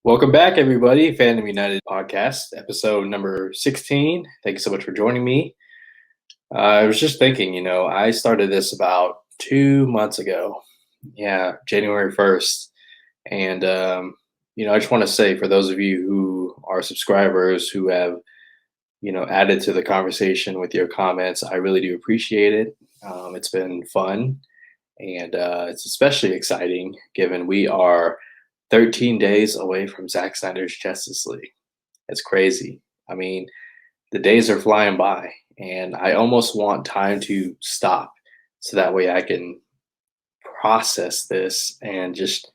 Welcome back, everybody. Fandom United podcast, episode number 16. Thank you so much for joining me. I was just thinking, I started this about 2 months ago. Yeah, January 1st. And, I just want to say for those of you who are subscribers who have, added to the conversation with your comments, I really do appreciate it. It's been fun. And it's especially exciting given we are 13 days away from Zack Snyder's Justice League. It's crazy. I mean, the days are flying by, and I almost want time to stop so that way I can process this and just,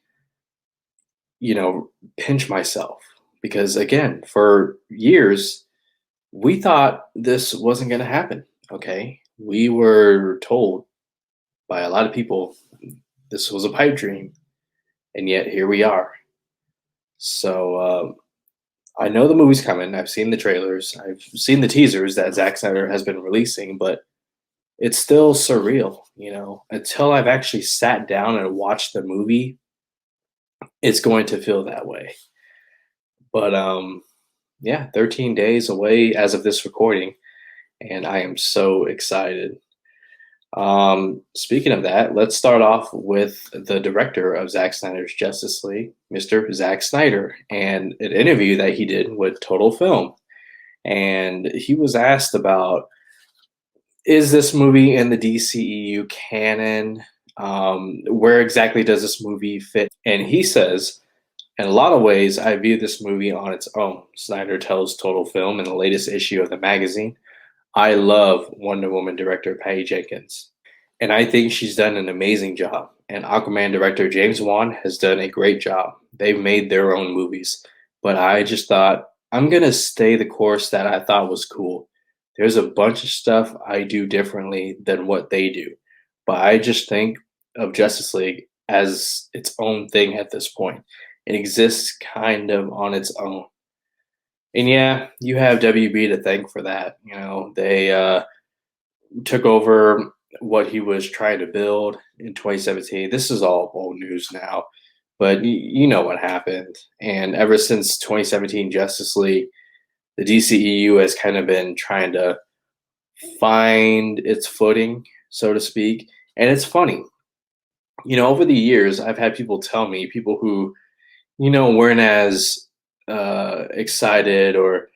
pinch myself. Because again, for years, we thought this wasn't going to happen. Okay. We were told by a lot of people this was a pipe dream, and yet here we are. So I know the movie's coming. I've seen the trailers. I've seen the teasers that Zack Snyder has been releasing, but it's still surreal, Until I've actually sat down and watched the movie, it's going to feel that way. But yeah, 13 days away as of this recording, and I am so excited. Speaking of that, let's start off with the director of Zack Snyder's Justice League, Mr. Zack Snyder, and an interview that he did with Total Film. And he was asked about, is this movie in the DCEU canon? Where exactly does this movie fit? And he says, in a lot of ways, I view this movie on its own. Snyder tells Total Film in the latest issue of the magazine, I love Wonder Woman director Patty Jenkins, and I think she's done an amazing job. And Aquaman director James Wan has done a great job. They've made their own movies, but I just thought, I'm going to stay the course that I thought was cool. There's a bunch of stuff I do differently than what they do, but I just think of Justice League as its own thing at this point. It exists kind of on its own. And yeah, you have WB to thank for that. They took over what he was trying to build in 2017. This is all old news now, but you know what happened. And ever since 2017 Justice League, the DCEU has kind of been trying to find its footing, so to speak. And it's funny, over the years, I've had people tell me, people who, weren't as excited or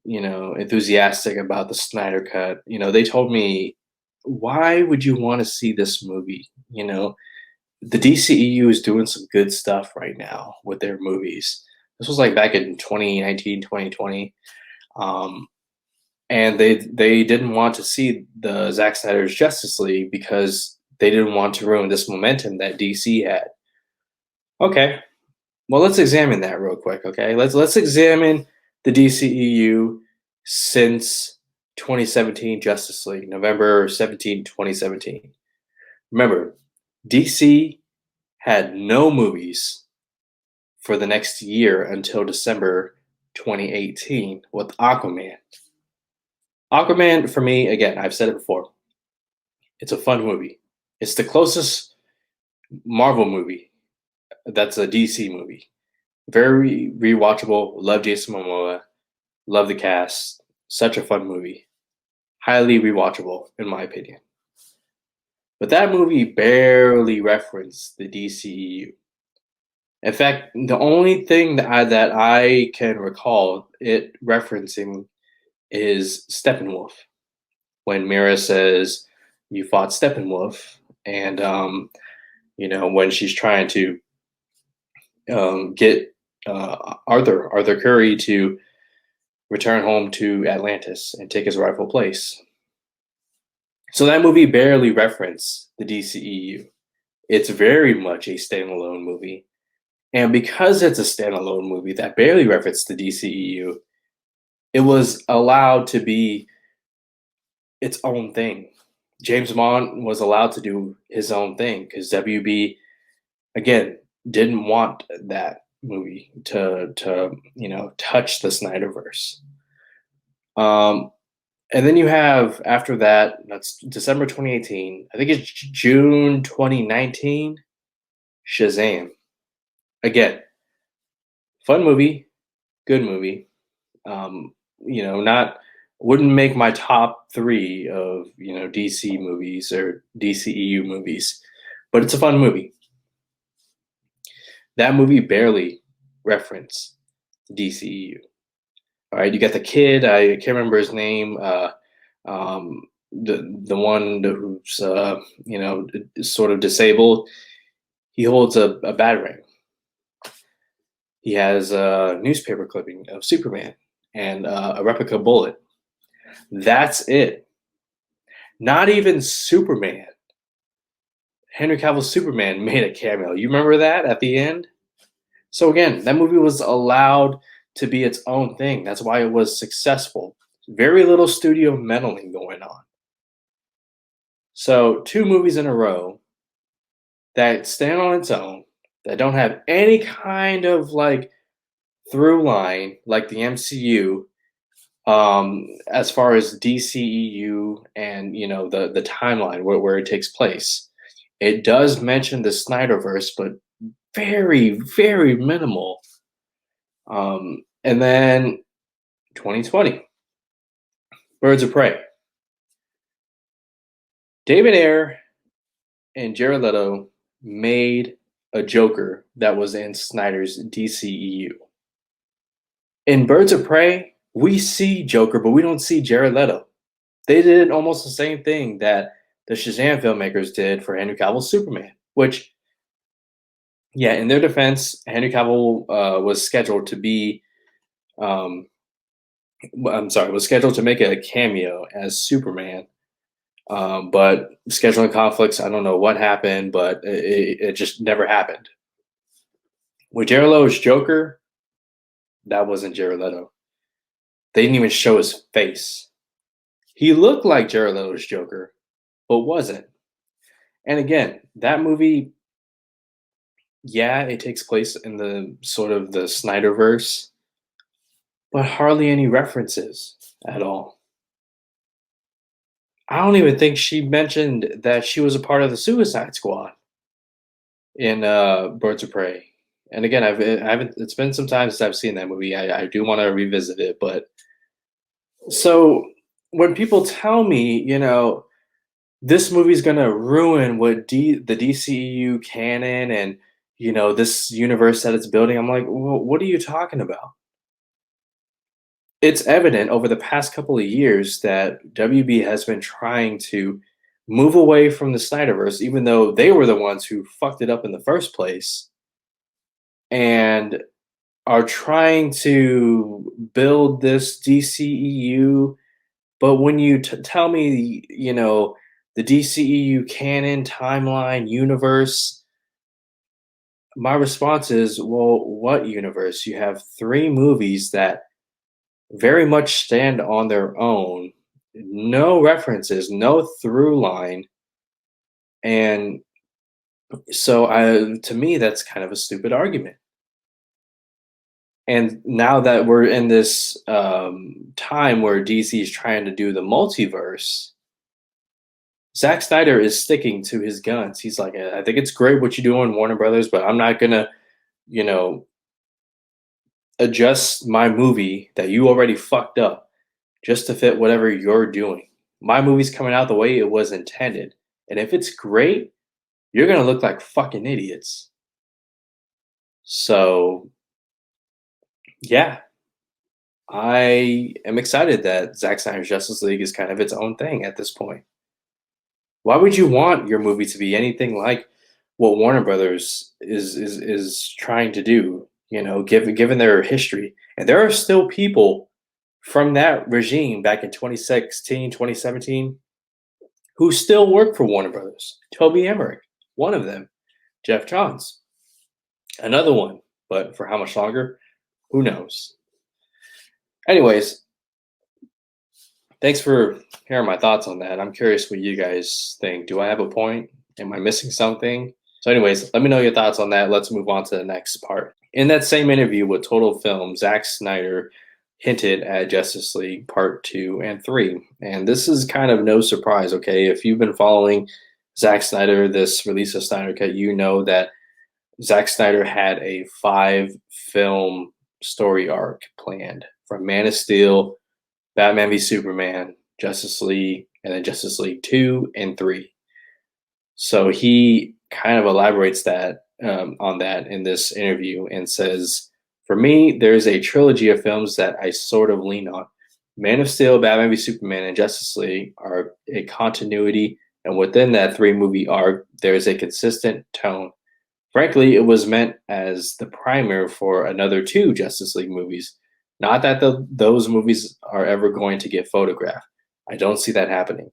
enthusiastic about the Snyder Cut. They told me, why would you want to see this movie? The DCEU is doing some good stuff right now with their movies. This was like back in 2019, 2020. And they didn't want to see the Zack Snyder's Justice League because they didn't want to ruin this momentum that DC had. Okay. Well, let's examine that real quick, okay? Let's examine the DCEU since 2017 Justice League, November 17, 2017. Remember, DC had no movies for the next year until December 2018 with Aquaman. Aquaman, for me, again, I've said it before, it's a fun movie. It's the closest Marvel movie that's a DC movie. Very rewatchable. Love Jason Momoa. Love the cast. Such a fun movie. Highly rewatchable, in my opinion. But that movie barely referenced the DCEU. In fact, the only thing that I can recall it referencing is Steppenwolf. When Mira says, you fought Steppenwolf, and, when she's trying to get Arthur Curry to return home to Atlantis and take his rightful place. So that movie barely referenced the DCEU. It's very much a standalone movie. And because it's a standalone movie that barely referenced the DCEU, it was allowed to be its own thing. James Wan was allowed to do his own thing because WB, again, didn't want that movie to touch the Snyderverse. And then you have, after that, that's December 2018. I think it's June 2019, Shazam. Again, Fun movie, good movie. Not wouldn't make my top three of DC movies or DCEU movies, but it's a fun movie. That movie barely referenced DCEU. All right, you got the kid. I can't remember his name. Um, the one who's is sort of disabled. He holds a batarang. He has a newspaper clipping of Superman and a replica bullet. That's it. Not even Superman. Henry Cavill's Superman made a cameo. You remember that at the end? So again, that movie was allowed to be its own thing. That's why it was successful. Very little studio meddling going on. So 2 movies in a row that stand on its own, that don't have any kind of like through line like the MCU, as far as DCEU and the timeline where it takes place. It does mention the Snyderverse, but very, very minimal. And then 2020, Birds of Prey. David Ayer and Jared Leto made a Joker that was in Snyder's DCEU. In Birds of Prey, we see Joker, but we don't see Jared Leto. They did almost the same thing that the Shazam filmmakers did for Henry Cavill's Superman, which, yeah, in their defense, Henry Cavill was scheduled to be, was scheduled to make a cameo as Superman, but scheduling conflicts, I don't know what happened, but it just never happened. With Jared Leto's Joker, that wasn't Jared Leto. They didn't even show his face. He looked like Jared Leto's Joker, but wasn't. And again, that movie, yeah, it takes place in the sort of the Snyderverse, but hardly any references at all. I don't even think she mentioned that she was a part of the Suicide Squad in Birds of Prey. And again, I haven't. It's been some time since I've seen that movie. I do want to revisit it, but so when people tell me, this movie's gonna ruin what the DCEU canon and this universe that it's building, I'm like, well, what are you talking about? It's evident over the past couple of years that WB has been trying to move away from the Snyderverse, even though they were the ones who fucked it up in the first place, and are trying to build this DCEU. But when you tell me, the DCEU canon, timeline, universe, my response is, well, what universe? You have 3 movies that very much stand on their own, no references, no through line. And so to me, that's kind of a stupid argument. And now that we're in this time where DC is trying to do the multiverse, Zack Snyder is sticking to his guns. He's like, I think it's great what you do on Warner Brothers, but I'm not gonna, adjust my movie that you already fucked up just to fit whatever you're doing. My movie's coming out the way it was intended. And if it's great, you're gonna look like fucking idiots. So yeah, I am excited that Zack Snyder's Justice League is kind of its own thing at this point. Why would you want your movie to be anything like what Warner Brothers is trying to do? Given their history, and there are still people from that regime back in 2016, 2017, who still work for Warner Brothers. Toby Emmerich, one of them. Jeff Johns, another one. But for how much longer? Who knows? Anyways, thanks for hearing my thoughts on that. I'm curious what you guys think. Do I have a point? Am I missing something? So anyways, let me know your thoughts on that. Let's move on to the next part. In that same interview with Total Film, Zack Snyder hinted at Justice League Part 2 and 3. And this is kind of no surprise, okay? If you've been following Zack Snyder, this release of Snyder Cut, you know that Zack Snyder had a 5-film story arc planned from Man of Steel, Batman v Superman, Justice League, and then Justice League 2 and 3. So he kind of elaborates that on that in this interview and says, "For me, there's a trilogy of films that I sort of lean on. Man of Steel, Batman v Superman, and Justice League are a continuity, and within that three-movie arc, there is a consistent tone. Frankly, it was meant as the primer for another two Justice League movies. Not that those movies are ever going to get photographed. I don't see that happening.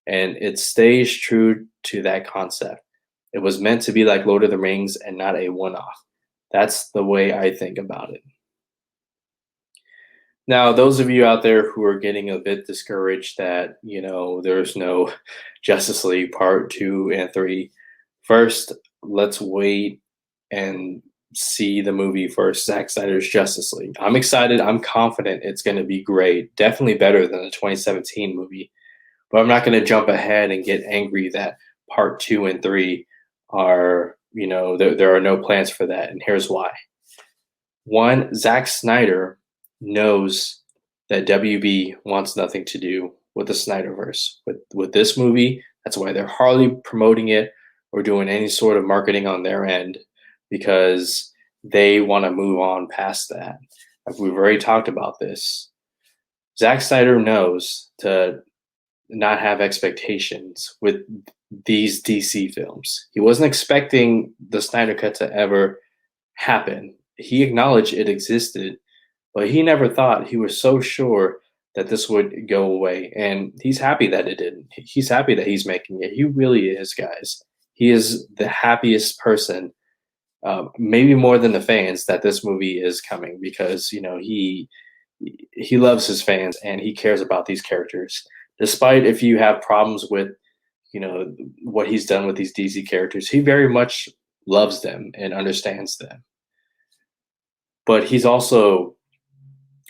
And it stays true to that concept. It was meant to be like Lord of the Rings and not a one off. That's the way I think about it." Now, those of you out there who are getting a bit discouraged that, there's no Justice League Part 2 and 3, first, let's wait and see the movie first, Zack Snyder's Justice League. I'm excited. I'm confident it's going to be great. Definitely better than the 2017 movie. But I'm not going to jump ahead and get angry that Part 2 and 3 are, there are no plans for that. And here's why. One, Zack Snyder knows that WB wants nothing to do with the Snyderverse. With this movie, that's why they're hardly promoting it or doing any sort of marketing on their end, because they want to move on past that. We've already talked about this. Zack Snyder knows to not have expectations with these DC films. He wasn't expecting the Snyder Cut to ever happen. He acknowledged it existed, but he never thought, he was so sure that this would go away. And he's happy that it didn't. He's happy that he's making it. He really is, guys. He is the happiest person, maybe more than the fans, that this movie is coming, because he loves his fans and he cares about these characters. Despite if you have problems with what he's done with these DC characters, he very much loves them and understands them. But he's also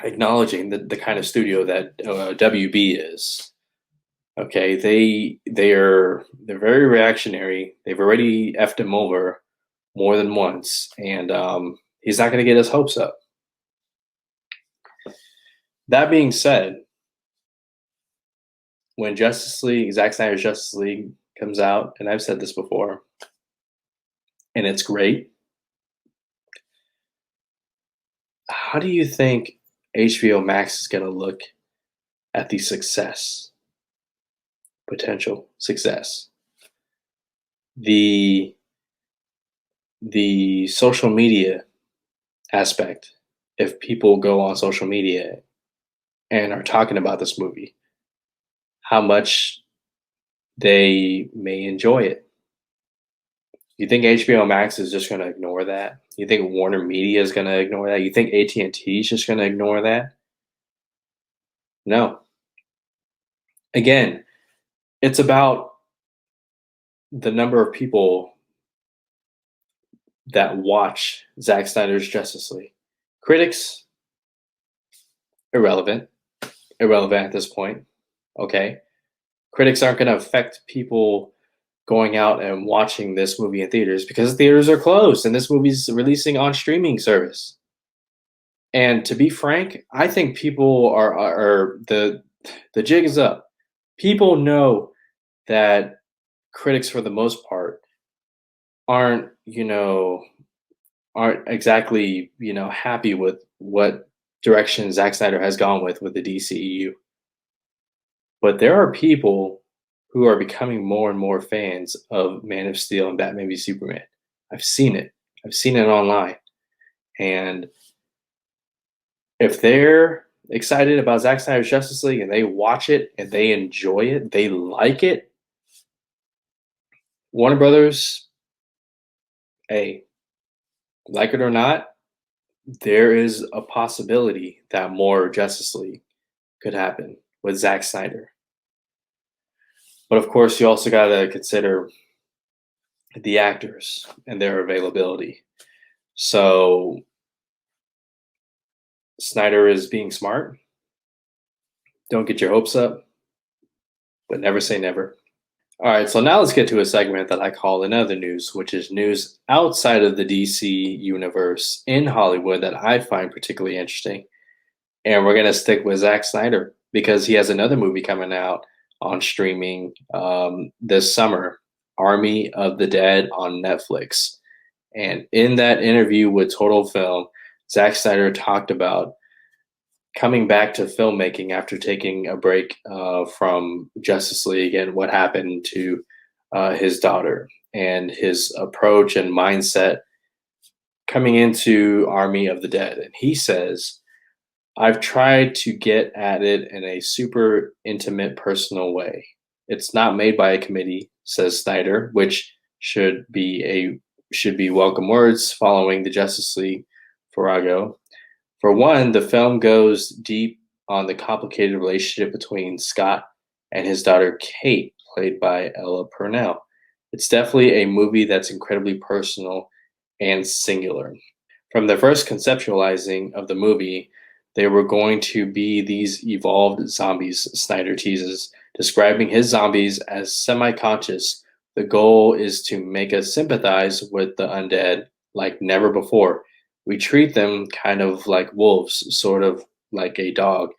acknowledging the kind of studio that WB is. Okay, they're very reactionary. They've already effed him over more than once, and he's not going to get his hopes up. That being said, when Zack Snyder's Justice League comes out, and I've said this before, and it's great, how do you think HBO Max is going to look at the potential success, the social media aspect? If people go on social media and are talking about this movie, how much they may enjoy it. You think HBO Max is just going to ignore that? You think Warner Media is going to ignore that? You think AT&T is just going to ignore that? No. Again, it's about the number of people that watch Zack Snyder's Justice League. Critics, irrelevant at this point. Okay. Critics aren't going to affect people going out and watching this movie in theaters, because the theaters are closed and this movie's releasing on streaming service. And to be frank, I think people are the jig is up. People know that critics, for the most part, aren't exactly happy with what direction Zack Snyder has gone with the DCEU. But there are people who are becoming more and more fans of Man of Steel and Batman v Superman. I've seen it. I've seen it online. And if they're excited about Zack Snyder's Justice League and they watch it and they enjoy it, they like it, Warner Brothers, hey, like it or not, there is a possibility that more Justice League could happen with Zack Snyder. But of course, you also got to consider the actors and their availability. So Snyder is being smart. Don't get your hopes up, but never say never. All right, so now let's get to a segment that I call Another News, which is news outside of the DC universe in Hollywood that I find particularly interesting. And we're going to stick with Zack Snyder because he has another movie coming out on streaming this summer, Army of the Dead on Netflix. And in that interview with Total Film, Zack Snyder talked about coming back to filmmaking after taking a break from Justice League and what happened to his daughter and his approach and mindset coming into Army of the Dead. And he says, I've tried to get at it in a super intimate, personal way. It's not made by a committee, says Snyder, which should be welcome words following the Justice League farrago. For one, the film goes deep on the complicated relationship between Scott and his daughter Kate, played by Ella Purnell. It's definitely a movie that's incredibly personal and singular. From the first conceptualizing of the movie, they were going to be these evolved zombies, Snyder teases, describing his zombies as semi conscious. The goal is to make us sympathize with the undead like never before. We treat them kind of like wolves, sort of like a dog.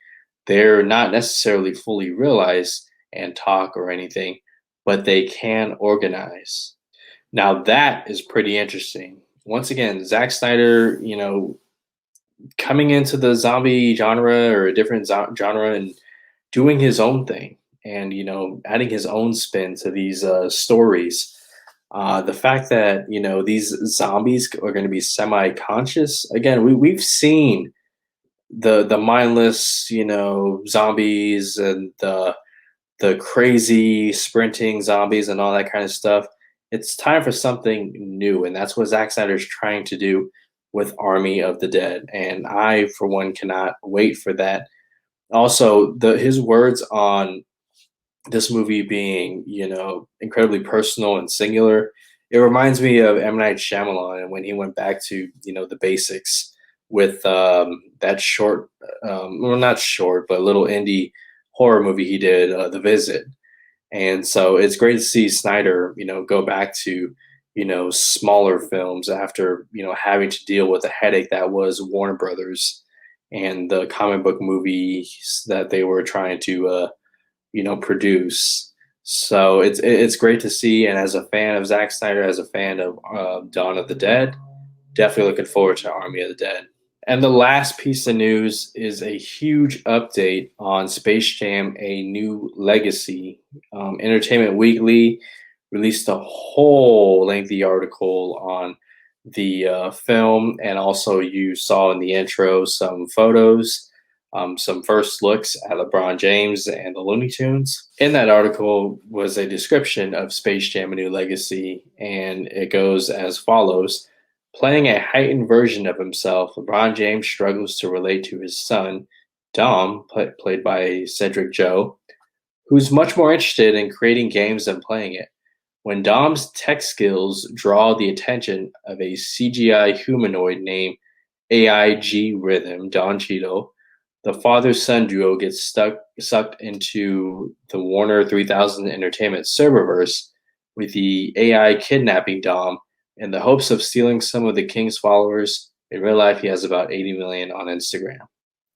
They're not necessarily fully realized and talk or anything, but they can organize. Now that is pretty interesting. Once again, Zack Snyder, coming into the zombie genre or a different genre and doing his own thing and adding his own spin to these stories. The fact that these zombies are going to be semi-conscious again, we've seen the mindless zombies and the crazy sprinting zombies and all that kind of stuff. It's time for something new, and that's what Zack Snyder's trying to do with Army of the Dead. And I, for one, cannot wait for that. Also, his words on this movie being, incredibly personal and singular. It reminds me of M. Night Shyamalan and when he went back to, the basics with that short, well, not short, but little indie horror movie he did, The Visit. And so it's great to see Snyder, go back to, smaller films after, having to deal with the headache that was Warner Brothers and the comic book movies that they were trying to, produce. So it's great to see. And as a fan of Zack Snyder, as a fan of Dawn of the Dead, definitely looking forward to Army of the Dead. And the last piece of news is a huge update on Space Jam: A New Legacy. Entertainment Weekly released a whole lengthy article on the film, and also you saw in the intro some photos, some first looks at LeBron James and the Looney Tunes. In that article was a description of Space Jam: A New Legacy, and it goes as follows. Playing a heightened version of himself, LeBron James struggles to relate to his son, Dom, played by Cedric Joe, who's much more interested in creating games than playing it. When Dom's tech skills draw the attention of a CGI humanoid named AIG Rhythm, Don Cheadle, the father-son duo gets sucked into the Warner 3000 Entertainment serververse with the AI kidnapping Dom in the hopes of stealing some of the King's followers. In real life, he has about 80 million on Instagram.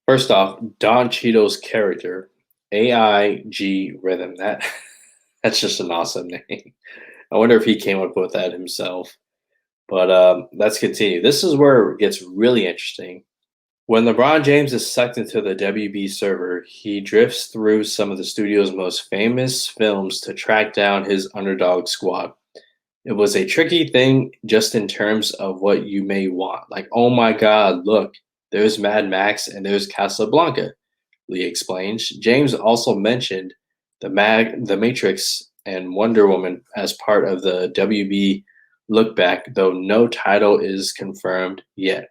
First off, Don Cheadle's character, AIG Rhythm, that's just an awesome name. I wonder if he came up with that himself. But let's continue. This is where it gets really interesting. When LeBron James is sucked into the WB server, he drifts through some of the studio's most famous films to track down his underdog squad. It was a tricky thing just in terms of what you may want. Like, oh my God, look, there's Mad Max and there's Casablanca, Lee explains. James also mentioned the Matrix and Wonder Woman as part of the WB look back, though no title is confirmed yet.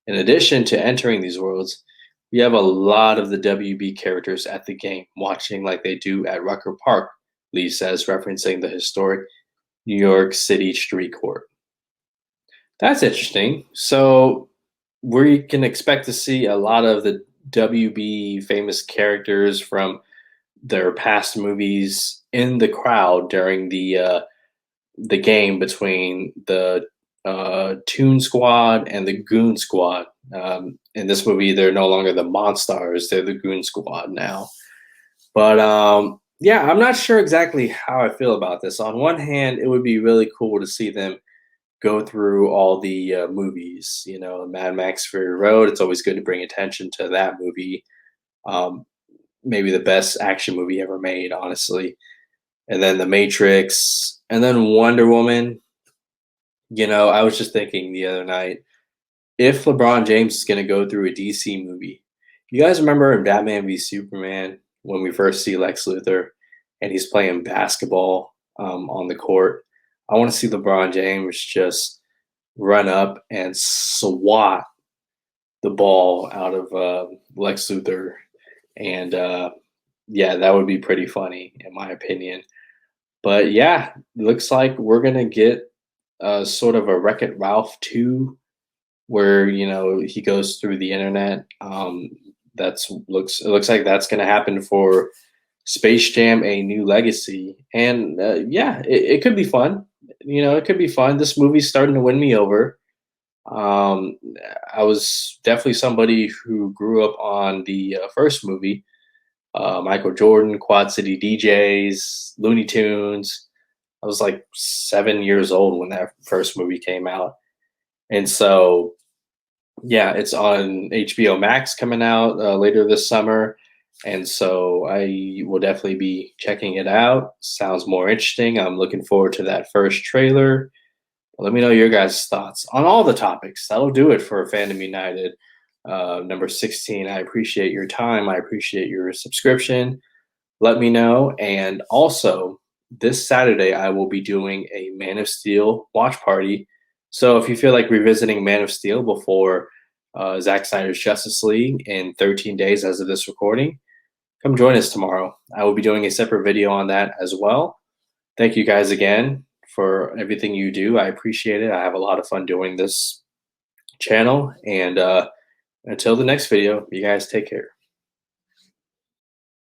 In addition to entering these worlds, we have a lot of the WB characters at the game, watching like they do at Rucker Park, Lee says, referencing the historic New York City street court. That's interesting. So we can expect to see a lot of the WB famous characters from their past movies in the crowd during the game between the Toon Squad and the Goon Squad. In this movie, they're no longer the Monstars; they're the Goon Squad now. But yeah, I'm not sure exactly how I feel about this. On one hand, it would be really cool to see them go through all the movies. You know, Mad Max Fury Road. It's always good to bring attention to that movie. Um, Maybe the best action movie ever made, honestly. And then The Matrix, and then Wonder Woman. You know, I was just thinking the other night, if LeBron James is going to go through a DC movie, you guys remember in Batman v Superman when we first see Lex Luthor and he's playing basketball on the court? I want to see LeBron James just run up and swat the ball out of Lex Luthor. And yeah, that would be pretty funny, in my opinion. But yeah, looks like we're going to get sort of a Wreck It Ralph 2 where he goes through the internet. It looks like that's going to happen for Space Jam: A New Legacy, and yeah, it could be fun. It could be fun. This movie's starting to win me over. Um, I was definitely somebody who grew up on the first movie, Michael Jordan, Quad City DJs, Looney Tunes. I was like 7 years old when that first movie came out, and so yeah, it's on HBO Max coming out later this summer. And so I will definitely be checking it out. Sounds more interesting. I'm looking forward to that first trailer. Let me know your guys' thoughts on all the topics. That'll do it for Fandom United number 16. I appreciate your time. I appreciate your subscription. Let me know. And also, this Saturday, I will be doing a Man of Steel watch party. So if you feel like revisiting Man of Steel before Zack Snyder's Justice League in 13 days as of this recording, come join us tomorrow. I will be doing a separate video on that as well. Thank you guys again for everything you do. I appreciate it. I have a lot of fun doing this channel. And until the next video, you guys take care.